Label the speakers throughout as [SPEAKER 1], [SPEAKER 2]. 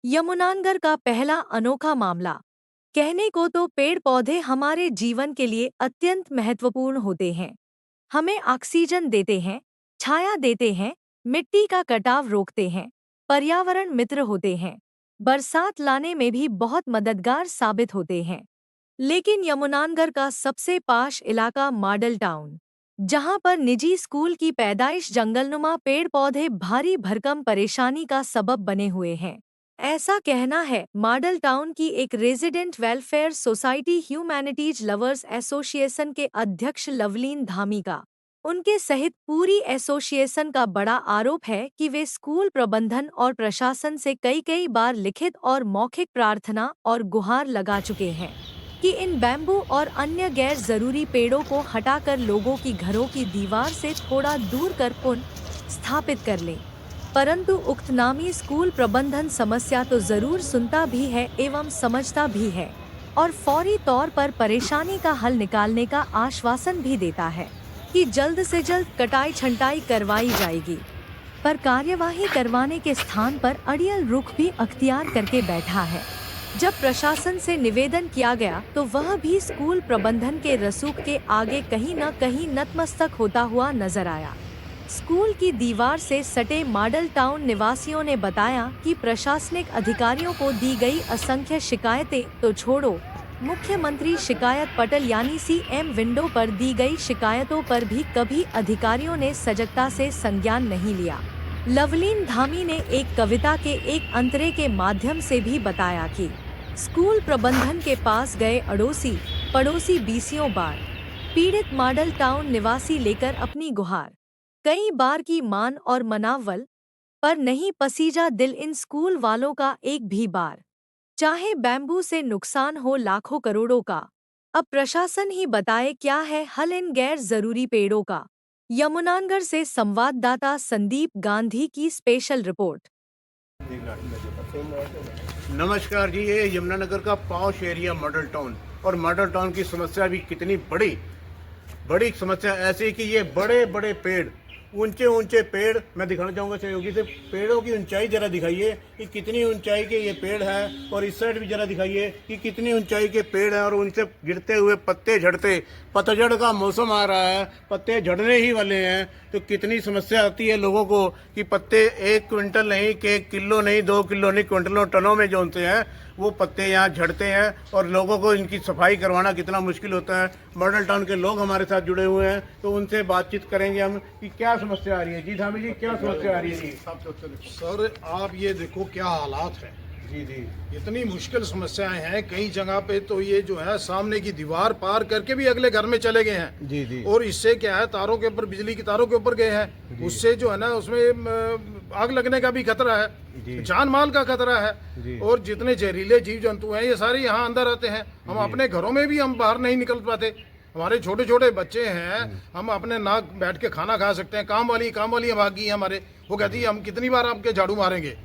[SPEAKER 1] यमुनानगर का पहला अनोखा मामला। कहने को तो पेड़ पौधे हमारे जीवन के लिए अत्यंत महत्वपूर्ण होते हैं। हमें ऑक्सीजन देते हैं, छाया देते हैं, मिट्टी का कटाव रोकते हैं, पर्यावरण मित्र होते हैं, बरसात लाने में भी बहुत मददगार साबित होते हैं। लेकिन यमुनानगर का सबसे पाश इलाका मॉडल टाउन, जहां पर निजी स्कूल की पैदाइश जंगलनुमा पेड़ पौधे भारी भरकम परेशानी का सबब बने हुए हैं। ऐसा कहना है मॉडल टाउन की एक resident welfare society humanities lovers association के अध्यक्ष लवलीन धामी का। उनके सहित पूरी एसोसिएशन का बड़ा आरोप है कि वे स्कूल प्रबंधन और प्रशासन से कई कई बार लिखित और मौखिक प्रार्थना और गुहार लगा चुके हैं कि इन बैम्बू और अन्य गैर जरूरी पेड़ों को हटाकर लोगों की घरों की दीवार से थोड़ा दूर कर पुनः स्थापित कर लें। परंतु उक्त नामी स्कूल प्रबंधन समस्या तो जरूर सुनता भी है एवं समझता भी है और फौरी तौर पर परेशानी का हल निकालने का आश्वासन भी देता है कि जल्द से जल्द कटाई छंटाई करवाई जाएगी। पर कार्यवाही करवाने के स्थान पर अड़ियल रुख भी अख्तियार करके बैठा है। जब प्रशासन से निवेदन किया गया तो वह भी स्कूल प्रबंधन के रसूख के आगे कहीं न कहीं नतमस्तक होता हुआ नजर आया। स्कूल की दीवार से सटे मॉडल टाउन निवासियों ने बताया कि प्रशासनिक अधिकारियों को दी गई असंख्य शिकायतें तो छोड़ो, मुख्यमंत्री शिकायत पटल यानी CM विंडो पर दी गई शिकायतों पर भी कभी अधिकारियों ने सजगता से संज्ञान नहीं लिया। लवलीन धामी ने एक कविता के एक अंतरे के माध्यम से भी बताया कि स्कूल प्रबंधन के पास गए अड़ोसी पड़ोसी बीसियों बार पीड़ित मॉडल टाउन निवासी लेकर अपनी गुहार कई बार की मान और मनावल, पर नहीं पसीजा दिल इन स्कूल वालों का एक भी बार। चाहे बैम्बू से नुकसान हो लाखों करोड़ों का, अब प्रशासन ही बताए क्या है हल इन गैर जरूरी पेड़ों का। यमुनानगर से संवाददाता संदीप गांधी की स्पेशल रिपोर्ट।
[SPEAKER 2] नमस्कार जी, ये यमुनानगर का पॉश एरिया मॉडल टाउन, और मॉडल टाउन की समस्या भी कितनी बड़ी समस्या ऐसी कि ये बड़े बड़े पेड़, ऊंचे ऊंचे पेड़, मैं दिखाना चाहूँगा सहयोगी से, पेड़ों की ऊंचाई जरा दिखाइए कि कितनी ऊंचाई के ये पेड़ है, और इस साइड भी जरा दिखाइए कि कितनी ऊंचाई के पेड़ हैं, और उनसे गिरते हुए पत्ते झड़ते, पतझड़ का मौसम आ रहा है, पत्ते झड़ने ही वाले हैं, तो कितनी समस्या आती है लोगों को कि पत्ते 1 क्विंटल नहीं, कि 1 किलो नहीं, 2 किलो नहीं, क्विंटलों टनों में जो होते हैं वो पत्ते यहाँ झड़ते हैं, और लोगों को इनकी सफाई करवाना कितना मुश्किल होता है। मॉडल टाउन के लोग हमारे साथ जुड़े हुए हैं, तो उनसे बातचीत करेंगे हम कि क्या समस्या आ रही है। जी धामी जी, क्या समस्या आ रही है जी?
[SPEAKER 3] सर, आप ये देखो क्या हालात है।
[SPEAKER 2] जी जी,
[SPEAKER 3] इतनी मुश्किल समस्याएं हैं, कई जगह पे तो ये जो है सामने की दीवार पार करके भी अगले घर में चले गए हैं।
[SPEAKER 2] जी जी,
[SPEAKER 3] और इससे क्या है, तारों के ऊपर, बिजली की तारों के ऊपर गए हैं, उससे जो है ना उसमें आग लगने का भी खतरा है, जान माल का खतरा है। और जितने जहरीले जीव जंतु हैं ये सारे यहाँ अंदर आते हैं। हम अपने घरों में भी हम बाहर नहीं निकल पाते, हमारे छोटे छोटे बच्चे हैं, हम अपने नाक बैठ के खाना खा सकते हैं। काम वाली हम आ गई है हमारे, वो कहती है हम कितनी बार आपके झाड़ू मारेंगे।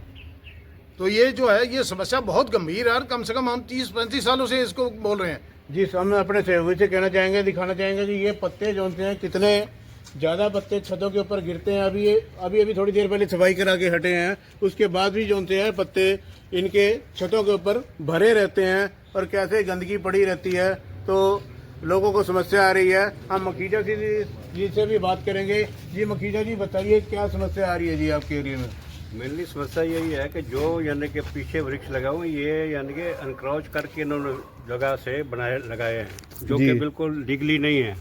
[SPEAKER 3] तो ये जो है ये समस्या बहुत गंभीर है, कम से कम हम 30-35 सालों से इसको बोल रहे हैं।
[SPEAKER 2] जी, हम अपने सहयोगी से कहना चाहेंगे, दिखाना चाहेंगे कि ये पत्ते जो होते हैं कितने ज़्यादा पत्ते छतों के ऊपर गिरते हैं। अभी थोड़ी देर पहले सफाई करा के हटे हैं, उसके बाद भी जो होते हैं पत्ते इनके छतों के ऊपर भरे रहते हैं, और कैसे गंदगी पड़ी रहती है, तो लोगों को समस्या आ रही है। हम मखीजा जी से भी बात करेंगे। जी मखीजा जी, बताइए क्या समस्या आ रही है जी आपके एरिया में?
[SPEAKER 4] मेनली समस्या यही है कि जो यानी कि पीछे वृक्ष लगाए हुए ये यानी कि अनक्राउच करके इन्होंने जगह से लगाए हैं, जो कि बिल्कुल लीगली नहीं है।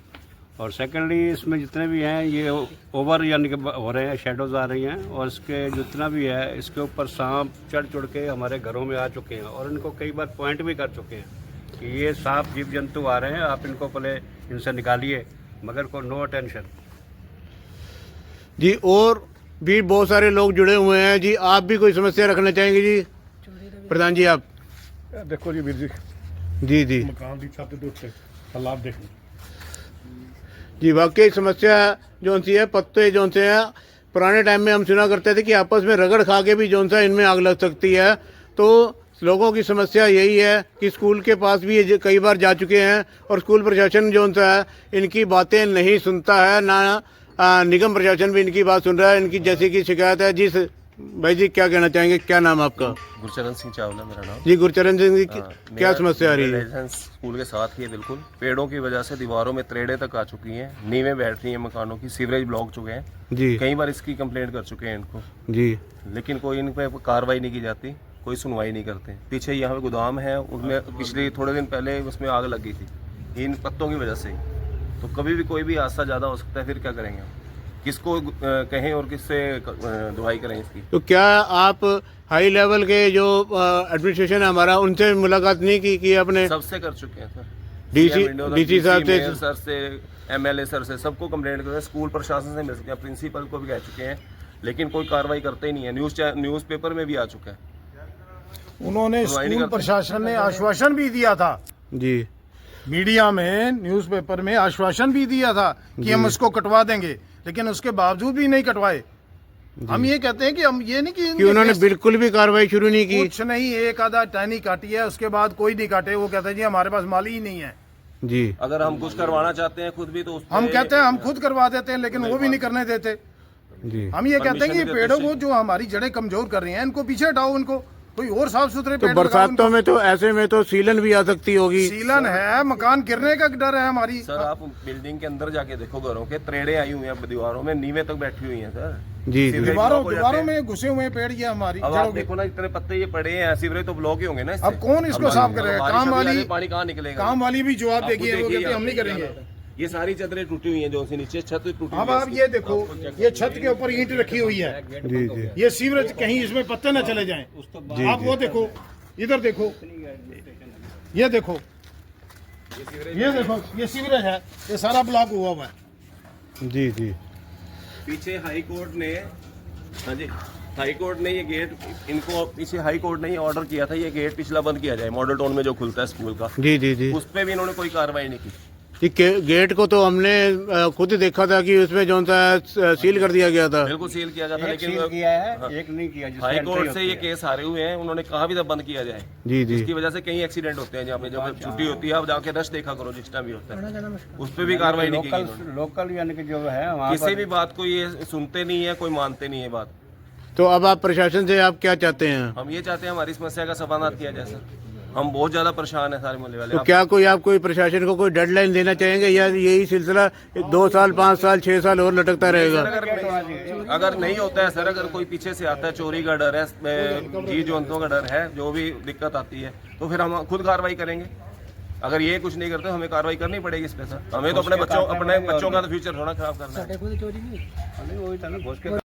[SPEAKER 4] और सेकेंडली इसमें जितने भी हैं ये ओवर यानी कि हो रहे हैं, शेडोज आ रही हैं, और इसके जितना भी है इसके ऊपर सांप चढ़ के हमारे घरों में आ चुके हैं, और इनको कई बार पॉइंट भी कर चुके हैं कि ये सांप जीव जंतु आ रहे हैं, आप इनको पहले इनसे निकालिए, मगर को नो अटेंशन।
[SPEAKER 2] जी, और भी बहुत सारे लोग जुड़े हुए हैं। जी, आप भी कोई समस्या रखना चाहेंगे जी? प्रधान जी, आप
[SPEAKER 3] देखो जी वीर जी,
[SPEAKER 2] जी जी,
[SPEAKER 3] मकान की छत के उत्ते हालात देखो
[SPEAKER 2] जी, वाकई समस्या जो सी है, पत्ते जो से है, पुराने टाइम में हम सुना करते थे कि आपस में रगड़ खा के भी जो सा इनमें आग लग सकती है। तो लोगों की समस्या यही है कि स्कूल के पास भी ये कई बार जा चुके हैं, और स्कूल प्रशासन जो सा है इनकी बातें नहीं सुनता है, ना निगम प्रशासन भी इनकी बात सुन रहा है। इनकी जैसे कि शिकायत है। जी भाई जी क्या कहना चाहेंगे, क्या नाम आपका?
[SPEAKER 5] गुरचरण सिंह चावला मेरा नाम।
[SPEAKER 2] जी गुरचरण सिंह जी, क्या
[SPEAKER 5] मेरा
[SPEAKER 2] समस्या आ रही है?
[SPEAKER 5] रेजिडेंस स्कूल के साथ ही है बिल्कुल। पेड़ों की वजह से दीवारों में त्रेड़े तक आ चुकी हैं, नींवें बैठ रही हैं मकानों की, सीवरेज ब्लॉक चुके हैं।
[SPEAKER 2] जी
[SPEAKER 5] कई बार इसकी कंप्लेंट कर चुके हैं इनको,
[SPEAKER 2] जी
[SPEAKER 5] लेकिन कोई इन पे कार्रवाई नहीं की जाती, कोई सुनवाई नहीं करते। पीछे यहाँ पे गोदाम है, उसमें पिछले थोड़े दिन पहले उसमें आग लगी थी इन पत्तों की वजह से ही। तो कभी भी कोई भी हादसा ज़्यादा हो सकता है, फिर क्या करेंगे हम? किसको कहें और किससे दुआई करें इसकी?
[SPEAKER 2] तो क्या आप हाई लेवल के जो एडमिनिस्ट्रेशन है हमारा, उनसे मुलाकात नहीं की आपने?
[SPEAKER 5] सबसे कर चुके हैं सर,
[SPEAKER 2] डीसी साहब से,
[SPEAKER 5] मेयर सर से, एमएलए सर से, सबको कंप्लेंट कर, स्कूल प्रशासन से मिल सकते हैं, प्रिंसिपल को भी कह चुके हैं, लेकिन कोई कार्रवाई करते ही नहीं है। न्यूज़पेपर में भी आ चुका है।
[SPEAKER 3] उन्होंने स्कूल प्रशासन ने आश्वासन भी दिया था,
[SPEAKER 2] जी
[SPEAKER 3] मीडिया में, न्यूज़पेपर में आश्वासन भी दिया था कि हम इसको कटवा देंगे, लेकिन उसके बावजूद भी नहीं कटवाए। हम ये कहते हैं कि हम ये नहीं कि
[SPEAKER 2] उन्होंने बिल्कुल भी कार्रवाई शुरू नहीं की?
[SPEAKER 3] कुछ नहीं, एक आधा टहनी काटी है, उसके बाद कोई नहीं काटे। वो कहते हैं जी हमारे पास माल ही नहीं है।
[SPEAKER 2] जी
[SPEAKER 5] अगर हम कुछ करवाना चाहते हैं खुद भी तो
[SPEAKER 3] हम कहते हैं हम खुद करवा देते हैं, लेकिन वो भी नहीं करने देते।
[SPEAKER 2] जी
[SPEAKER 3] हम ये कहते हैं कि पेड़ों को जो हमारी जड़ें कमजोर कर रही हैं, इनको पीछे हटाओ, इनको कोई और साफ सुथरे
[SPEAKER 2] तो
[SPEAKER 3] पेड़ लगाओ।
[SPEAKER 2] बरसातों में तो ऐसे में तो सीलन भी आ सकती होगी।
[SPEAKER 3] सीलन है, मकान गिरने का डर है हमारी।
[SPEAKER 5] सर आप बिल्डिंग के अंदर जाके देखो, घरों के त्रेड़े आई हुई हैं दीवारों में, नींवें तक बैठी हुई हैं सर।
[SPEAKER 2] जी जी
[SPEAKER 3] दीवारों में घुसे हुए हैं पेड़, ये हमारी
[SPEAKER 5] अब
[SPEAKER 3] जड़ों
[SPEAKER 5] आप
[SPEAKER 3] के।
[SPEAKER 5] देखो ना, इतने पत्ते ये पड़े हैं, सीवरेज तो ब्लॉक ही होंगे ना इससे।
[SPEAKER 3] अब कौन इसको साफ करेगा?
[SPEAKER 5] बारिश
[SPEAKER 3] काम
[SPEAKER 5] अभी आ
[SPEAKER 3] वाली
[SPEAKER 5] रही, पानी कहाँ निकलेगा?
[SPEAKER 3] काम वाली भी जवाब
[SPEAKER 5] आप
[SPEAKER 3] देगी,
[SPEAKER 5] खुद
[SPEAKER 3] वो
[SPEAKER 5] देखिए,
[SPEAKER 3] कहते हम नहीं
[SPEAKER 5] आप
[SPEAKER 3] करेंगे।
[SPEAKER 5] ये सारी चादरें टूटी हुई हैं, जो सी नीचे छत टूटी
[SPEAKER 3] अब
[SPEAKER 5] हुई
[SPEAKER 3] आप ये देखो, ये छत के ऊपर ईंट रखी हुई है,
[SPEAKER 2] जी जी
[SPEAKER 3] ये सीवरेज कहीं इसमें पत्ते न चले जाएं। आप वो देखो, इधर देखो, ये देखो, ये सीवरेज है, ये सारा ब्लॉक हुआ हुआ है।
[SPEAKER 2] जी जी
[SPEAKER 5] पीछे हाई कोर्ट ने, हाँ जी, हाई कोर्ट ने ये गेट, इनको पीछे हाई कोर्ट ने ये ऑर्डर किया था, ये गेट पिछला बंद किया जाए, मॉडल टाउन में जो खुलता है स्कूल का।
[SPEAKER 2] जी जी जी
[SPEAKER 5] उस पे भी इन्होंने कोई कार्रवाई नहीं की।
[SPEAKER 2] ये गेट को तो हमने खुद देखा था कि उसमें जो सा सील कर दिया गया था।
[SPEAKER 5] बिल्कुल सील किया गया था, लेकिन
[SPEAKER 4] किया है, एक नहीं किया।
[SPEAKER 5] हाई कोर्ट से ये केस हारे हुए हैं, उन्होंने कहा भी था बंद किया जाए।
[SPEAKER 2] जी जी
[SPEAKER 5] इसकी वजह से कई एक्सीडेंट होते हैं, जहाँ पे जब छुट्टी होती है, आप जाके रश देखा करो जिस टाइम भी होता है, उस पर भी कार्रवाई नहीं की इन्होंने।
[SPEAKER 4] लोकल यानी कि जो है वहाँ
[SPEAKER 5] किसी भी बात को ये सुनते नहीं है, कोई मानते नहीं है बात।
[SPEAKER 2] तो अब आप प्रशासन से आप क्या चाहते हैं?
[SPEAKER 5] हम ये चाहते हैं हमारी समस्या का समाधान किया जाए सर। हम बहुत ज्यादा परेशान है सारे मोहल्ले वाले।
[SPEAKER 2] तो क्या आप कोई प्रशासन को कोई डेडलाइन देना चाहेंगे, या यही सिलसिला 2 साल 5 साल 6 साल और लटकता रहेगा?
[SPEAKER 5] अगर नहीं होता है सर, अगर कोई पीछे से आता है, चोरी का डर है, जीव जंतुओं का डर है, जो भी दिक्कत आती है, तो फिर हम खुद कार्रवाई करेंगे। अगर ये कुछ नहीं करते हमें कार्रवाई करनी पड़ेगी इस पे सर। हमें तो अपने बच्चों का तो फ्यूचर थोड़ा खराब करना है।